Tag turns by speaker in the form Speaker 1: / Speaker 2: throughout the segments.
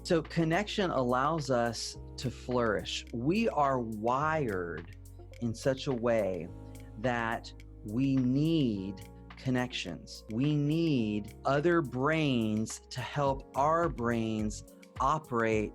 Speaker 1: So connection allows us to flourish. We are wired in such a way that we need connections. We need other brains to help our brains operate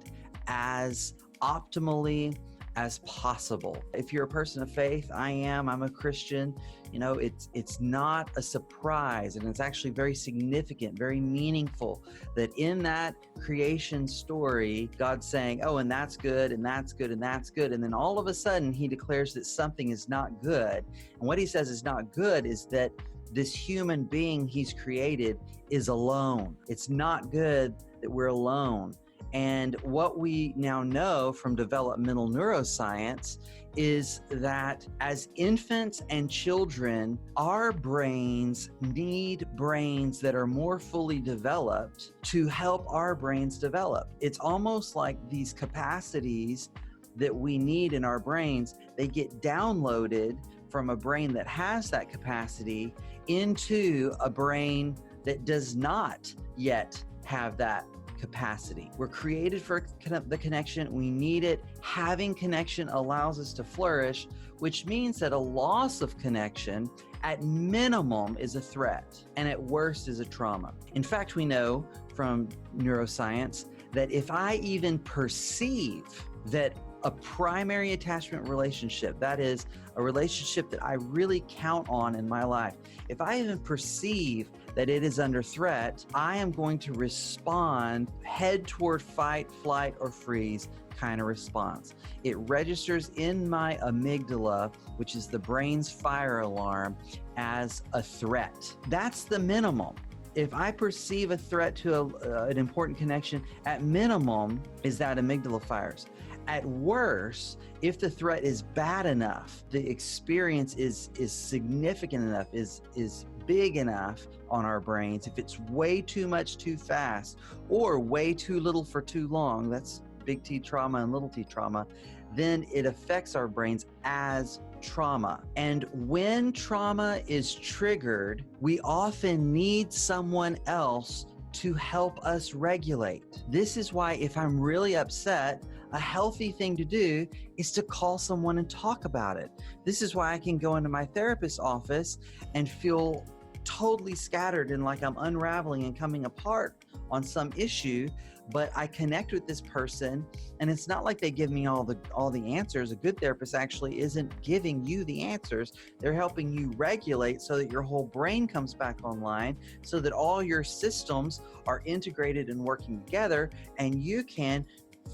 Speaker 1: as optimally as possible. If you're a person of faith, I'm a Christian, it's not a surprise, and it's actually very significant, very meaningful that in that creation story, God's saying, oh, and that's good, and that's good, and that's good. And then all of a sudden he declares that something is not good. And what he says is not good is that this human being he's created is alone. It's not good that we're alone. And what we now know from developmental neuroscience is that as infants and children, our brains need brains that are more fully developed to help our brains develop. It's almost like these capacities that we need in our brains, they get downloaded from a brain that has that capacity into a brain that does not yet have that capacity. We're created for the connection. We need it. Having connection allows us to flourish, which means that a loss of connection at minimum is a threat and at worst is a trauma. In fact, we know from neuroscience that if I even perceive that a primary attachment relationship, that is a relationship that I really count on in my life, if I even perceive that it is under threat, I am going to respond head toward fight, flight, or freeze kind of response. It registers in my amygdala, which is the brain's fire alarm, as a threat. That's the minimum. If I perceive a threat to an important connection, at minimum is that amygdala fires. At worst, if the threat is bad enough, the experience is significant enough, is big enough on our brains, if it's way too much too fast or way too little for too long, that's big T trauma and little t trauma, then it affects our brains as trauma. And when trauma is triggered, we often need someone else to help us regulate. This is why if I'm really upset, a healthy thing to do is to call someone and talk about it. This is why I can go into my therapist's office and feel totally scattered and like I'm unraveling and coming apart on some issue, but I connect with this person and it's not like they give me all the answers. A good therapist actually isn't giving you the answers. They're helping you regulate so that your whole brain comes back online, so that all your systems are integrated and working together, and you can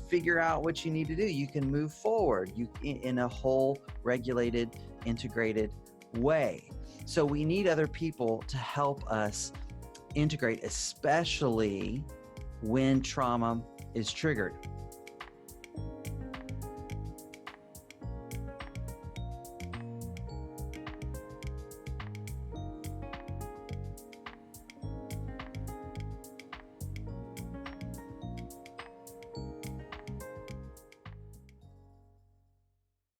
Speaker 1: figure out what you need to do. You can move forward in a whole regulated, integrated way. So we need other people to help us integrate, especially when trauma is triggered.